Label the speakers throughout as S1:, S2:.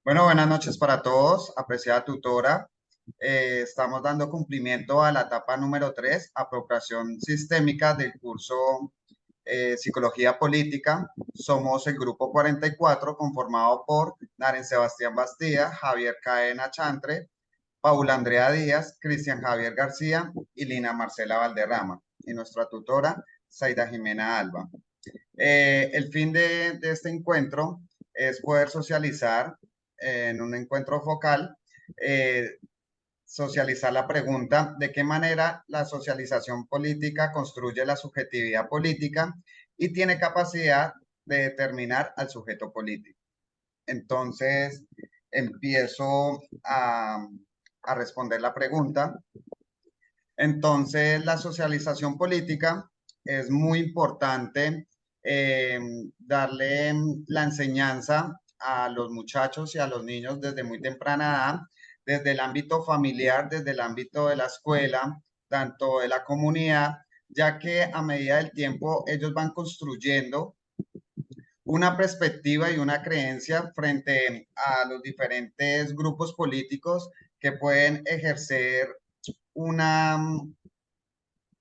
S1: Bueno, buenas noches para todos, apreciada tutora. Estamos dando cumplimiento a la etapa número 3, apropiación sistémica del curso Psicología Política. Somos el grupo 44, conformado por Naren Sebastián Bastida, Javier Caena Chantre, Paula Andrea Díaz, Cristian Javier García y Lina Marcela Valderrama. Y nuestra tutora, Zaida Jimena Alba. El fin de este encuentro es poder socializar en un encuentro focal, eh, socializar la pregunta de qué manera la socialización política construye la subjetividad política y tiene capacidad de determinar al sujeto político. Entonces, empiezo a responder la pregunta. Entonces, la socialización política es muy importante, eh, darle la enseñanza a los muchachos y a los niños desde muy temprana edad, desde el ámbito familiar, desde el ámbito de la escuela, tanto de la comunidad, ya que a medida del tiempo ellos van construyendo una perspectiva y una creencia frente a los diferentes grupos políticos que pueden ejercer una,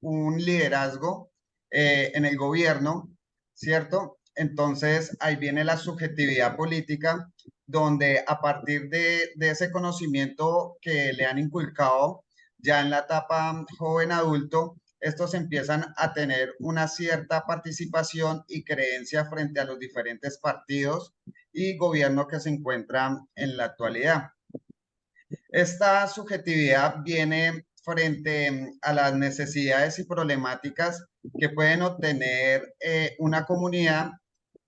S1: un liderazgo en el gobierno, ¿cierto? Entonces ahí viene la subjetividad política, donde a partir de ese conocimiento que le han inculcado ya en la etapa joven adulto, estos empiezan a tener una cierta participación y creencia frente a los diferentes partidos y gobierno que se encuentran en la actualidad. Esta subjetividad viene frente a las necesidades y problemáticas que pueden obtener una comunidad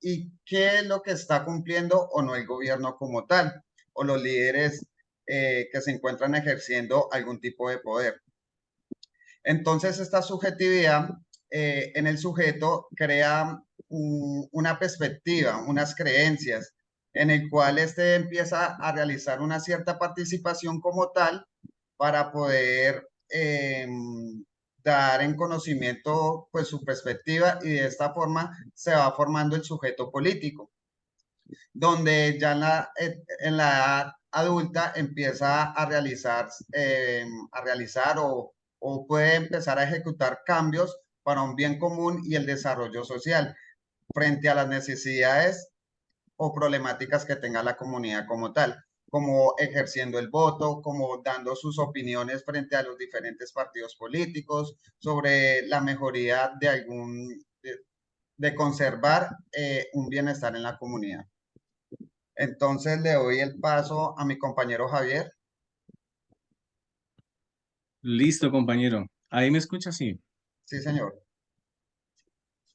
S1: y qué es lo que está cumpliendo o no el gobierno como tal, o los líderes que se encuentran ejerciendo algún tipo de poder. Entonces, esta subjetividad en el sujeto crea una perspectiva, unas creencias, en el cual éste empieza a realizar una cierta participación como tal para poder dar en conocimiento pues su perspectiva y de esta forma se va formando el sujeto político, donde ya en la edad adulta empieza a realizar o puede empezar a ejecutar cambios para un bien común y el desarrollo social frente a las necesidades o problemáticas que tenga la comunidad como tal, como ejerciendo el voto, como dando sus opiniones frente a los diferentes partidos políticos sobre la mejoría de de conservar un bienestar en la comunidad. Entonces le doy el paso a mi compañero Javier.
S2: Listo, compañero. ¿Ahí me escucha? Sí.
S1: Sí, señor.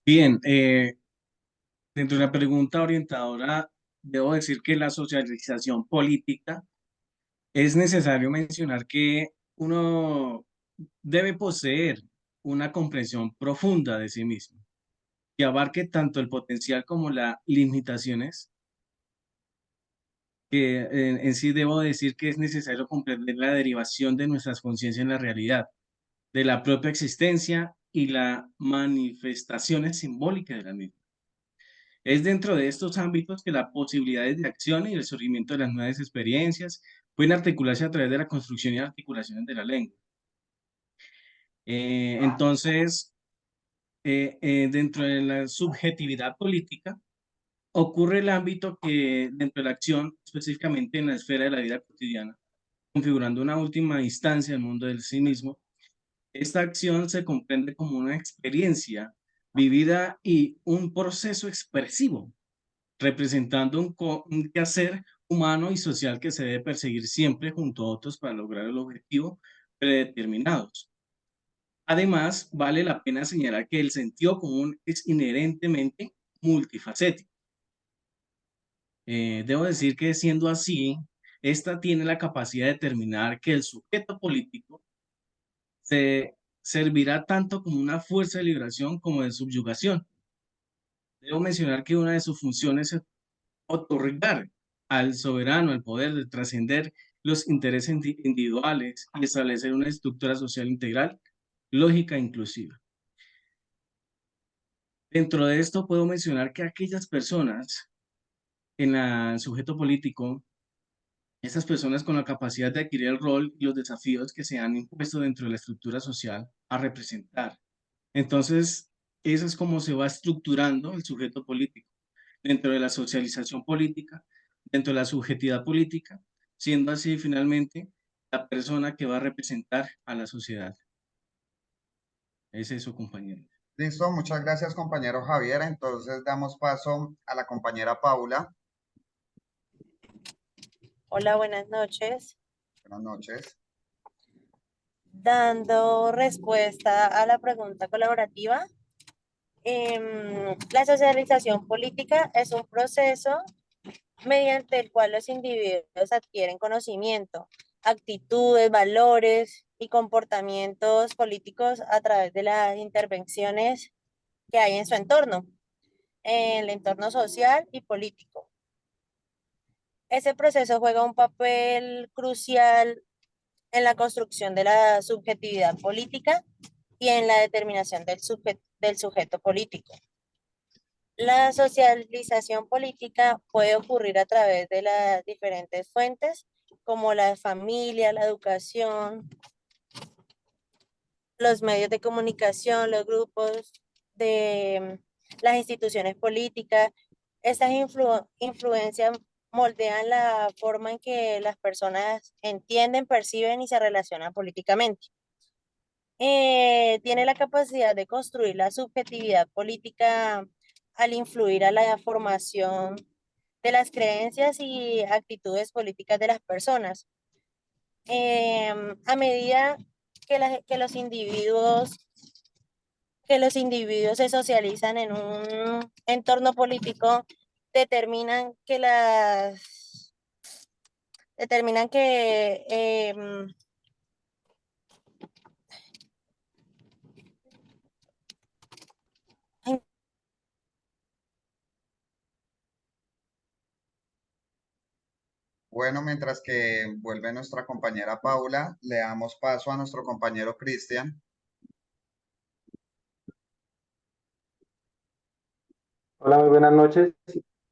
S2: Bien, dentro de la pregunta orientadora, debo decir que la socialización política es necesario mencionar que uno debe poseer una comprensión profunda de sí mismo, que abarque tanto el potencial como las limitaciones, que en sí debo decir que es necesario comprender la derivación de nuestras conciencias en la realidad, de la propia existencia y las manifestaciones simbólicas de la misma. Es dentro de estos ámbitos que las posibilidades de acción y el surgimiento de las nuevas experiencias pueden articularse a través de la construcción y articulaciones de la lengua. Entonces, dentro de la subjetividad política, ocurre el ámbito que dentro de la acción, específicamente en la esfera de la vida cotidiana, configurando una última instancia del mundo del sí mismo. Esta acción se comprende como una experiencia vivida y un proceso expresivo representando un quehacer humano y social que se debe perseguir siempre junto a otros para lograr el objetivo predeterminados. Además, vale la pena señalar que el sentido común es inherentemente multifacético. Debo decir que siendo así, esta tiene la capacidad de determinar que el sujeto político se servirá tanto como una fuerza de liberación como de subyugación. Debo mencionar que una de sus funciones es otorgar al soberano el poder de trascender los intereses individuales y establecer una estructura social integral, lógica e inclusiva. Dentro de esto puedo mencionar que aquellas personas en el sujeto político Estas personas con la capacidad de adquirir el rol y los desafíos que se han impuesto dentro de la estructura social a representar. Entonces, eso es como se va estructurando el sujeto político dentro de la socialización política, dentro de la subjetividad política, siendo así finalmente la persona que va a representar a la sociedad. Es eso, compañero.
S1: Listo, muchas gracias, compañero Javier. Entonces damos paso a la compañera Paula.
S3: Hola, buenas noches.
S1: Buenas noches.
S3: Dando respuesta a la pregunta colaborativa, la socialización política es un proceso mediante el cual los individuos adquieren conocimiento, actitudes, valores y comportamientos políticos a través de las intervenciones que hay en su entorno, en el entorno social y político. Ese proceso juega un papel crucial en la construcción de la subjetividad política y en la determinación del sujeto político. La socialización política puede ocurrir a través de las diferentes fuentes, como la familia, la educación, los medios de comunicación, los grupos de las instituciones políticas. Estas influencias moldean la forma en que las personas entienden, perciben y se relacionan políticamente. Tiene la capacidad de construir la subjetividad política al influir a la formación de las creencias y actitudes políticas de las personas. A medida que los individuos se socializan en un entorno político, determinan que las determinan que
S1: Bueno, mientras que vuelve nuestra compañera Paula, le damos paso a nuestro compañero Cristian.
S4: Hola, muy buenas noches.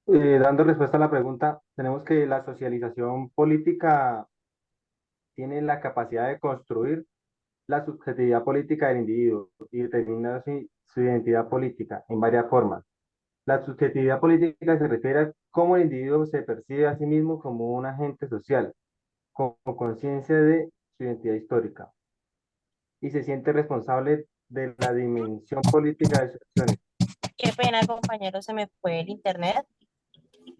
S4: Dando respuesta a la pregunta, tenemos que la socialización política tiene la capacidad de construir la subjetividad política del individuo y determinar su identidad política en varias formas. La subjetividad política se refiere a cómo el individuo se percibe a sí mismo como un agente social, con conciencia de su identidad histórica y se siente responsable de la dimensión política de sus acciones.
S3: qué pena, compañero, se me fue el internet.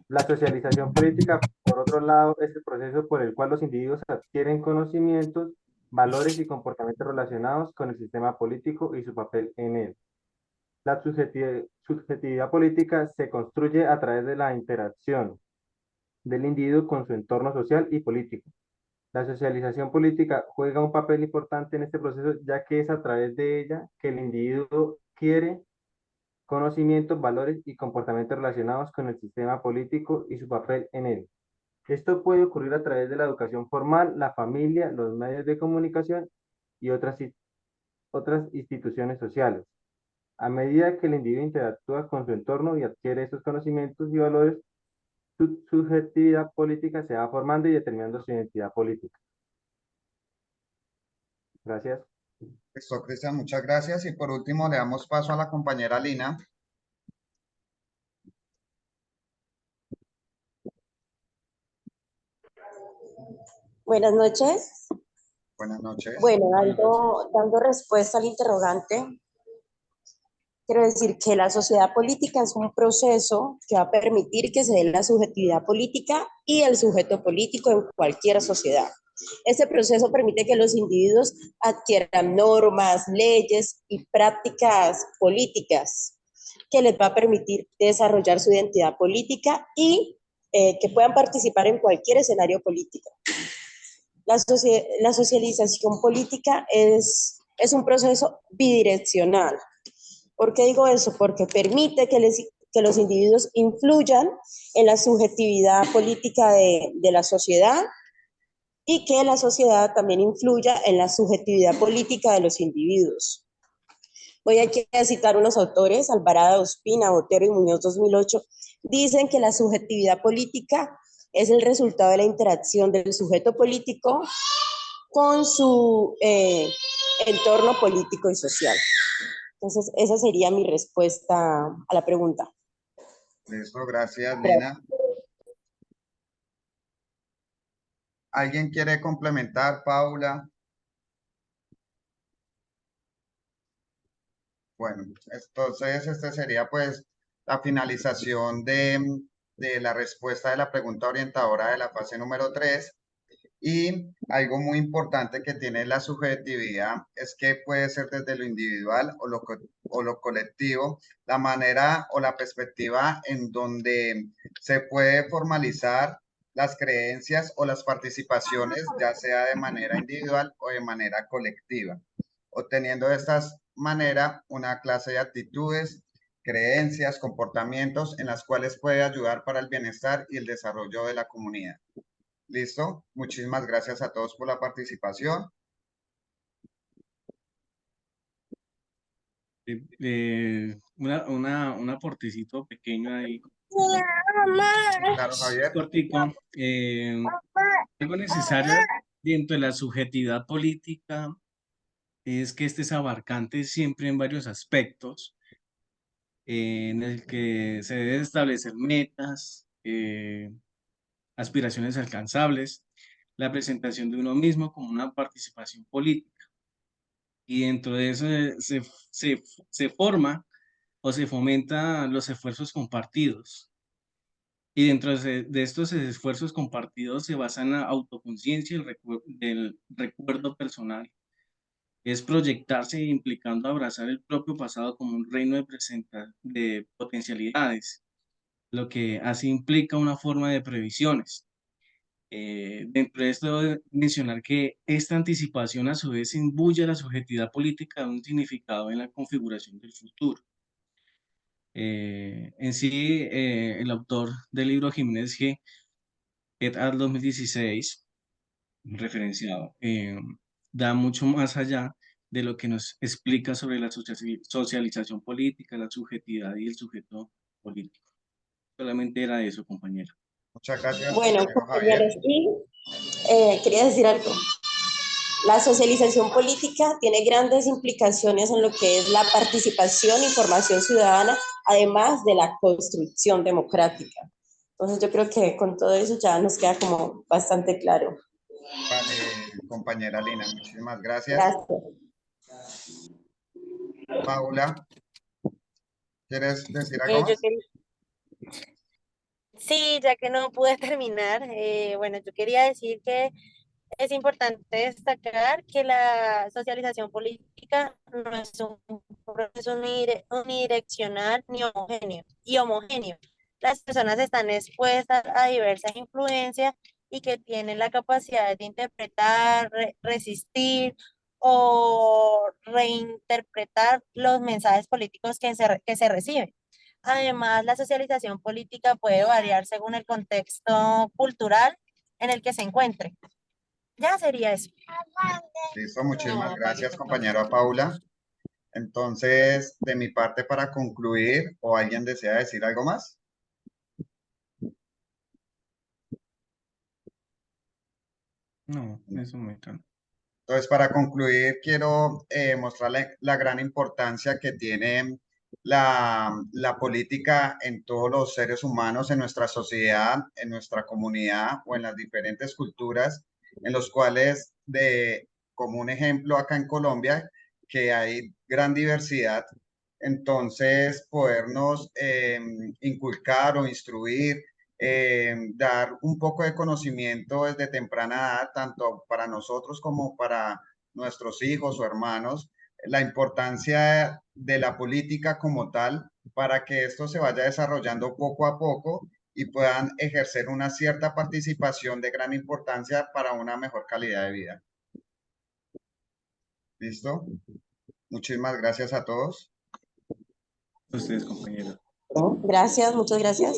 S4: La socialización política, por otro lado, es el proceso por el cual los individuos adquieren conocimientos, valores y comportamientos relacionados con el sistema político y su papel en él. La subjetividad política se construye a través de la interacción del individuo con su entorno social y político. La socialización política juega un papel importante en este proceso, ya que es a través de ella que el individuo quiere conocimientos, valores y comportamientos relacionados con el sistema político y su papel en él. Esto puede ocurrir a través de la educación formal, la familia, los medios de comunicación y otras instituciones sociales. A medida que el individuo interactúa con su entorno y adquiere estos conocimientos y valores, su subjetividad política se va formando y determinando su identidad política. Gracias.
S1: Listo, Cristian, muchas gracias. Y por último, le damos paso a la compañera Lina.
S5: Buenas noches.
S1: Buenas noches.
S5: Bueno, dando respuesta al interrogante, quiero decir que la sociedad política es un proceso que va a permitir que se dé la subjetividad política y el sujeto político en cualquier sociedad. Este proceso permite que los individuos adquieran normas, leyes y prácticas políticas que les va a permitir desarrollar su identidad política y que puedan participar en cualquier escenario político. La socialización política es un proceso bidireccional. ¿Por qué digo eso? Porque permite que los individuos influyan en la subjetividad política de la sociedad y que la sociedad también influya en la subjetividad política de los individuos. Voy aquí a citar unos autores, Alvarado, Ospina, Botero y Muñoz 2008, dicen que la subjetividad política es el resultado de la interacción del sujeto político con su entorno político y social. Entonces, esa sería mi respuesta a la pregunta.
S1: Listo, gracias, Lina. ¿Alguien quiere complementar, Paula? Bueno, entonces este sería pues la finalización de la respuesta de la pregunta orientadora de la fase número 3. Y algo muy importante que tiene la subjetividad es que puede ser desde lo individual o lo colectivo, la manera o la perspectiva en donde se puede formalizar las creencias o las participaciones, ya sea de manera individual o de manera colectiva, obteniendo de esta manera una clase de actitudes, creencias, comportamientos en las cuales puede ayudar para el bienestar y el desarrollo de la comunidad. ¿Listo? Muchísimas gracias a todos por la participación.
S2: Un aportecito pequeño ahí,
S1: Claro, Javier.
S2: cortico. Algo necesario dentro de la subjetividad política es que este es abarcante siempre en varios aspectos, en el que se deben establecer metas, aspiraciones alcanzables, la presentación de uno mismo como una participación política. Y dentro de eso se forma o se fomenta los esfuerzos compartidos. Y dentro de estos esfuerzos compartidos se basan en la autoconciencia y del recuerdo personal. Es proyectarse implicando abrazar el propio pasado como un reino de potencialidades, lo que así implica una forma de previsiones. Dentro de esto, debo mencionar que esta anticipación a su vez imbuye a la subjetividad política de un significado en la configuración del futuro. En sí, el autor del libro Jiménez G. et al. 2016, referenciado, da mucho más allá de lo que nos explica sobre la socialización política, la subjetividad y el sujeto político. Solamente era eso, compañero.
S1: Muchas gracias,
S5: Bueno,
S1: compañero Javier.
S5: compañeros, y quería decir algo. La socialización política tiene grandes implicaciones en lo que es la participación y formación ciudadana, además de la construcción democrática. Entonces yo creo que con todo eso ya nos queda como bastante claro.
S1: Vale, compañera Lina, muchísimas gracias.
S5: Gracias.
S1: Paula, ¿quieres decir algo más?
S3: Sí, ya que no pude terminar, bueno, yo quería decir que es importante destacar que la socialización política no es un proceso unidireccional ni homogéneo. Las personas están expuestas a diversas influencias y que tienen la capacidad de interpretar, resistir o reinterpretar los mensajes políticos que se reciben. Además, la socialización política puede variar según el contexto cultural en el que se encuentre. Ya sería eso.
S1: Listo, muchísimas gracias, compañera Paula. Entonces, de mi parte, para concluir, ¿o alguien desea decir algo más?
S2: No, eso me encanta.
S1: Entonces, para concluir, quiero mostrarle la gran importancia que tiene la política en todos los seres humanos, en nuestra sociedad, en nuestra comunidad o en las diferentes culturas, en los cuales, como un ejemplo acá en Colombia, que hay gran diversidad, entonces podernos inculcar o instruir, dar un poco de conocimiento desde temprana edad, tanto para nosotros como para nuestros hijos o hermanos, la importancia de la política como tal, para que esto se vaya desarrollando poco a poco y puedan ejercer una cierta participación de gran importancia para una mejor calidad de vida. ¿Listo? Muchísimas gracias a todos.
S2: A ustedes, compañeros.
S5: Gracias, muchas gracias.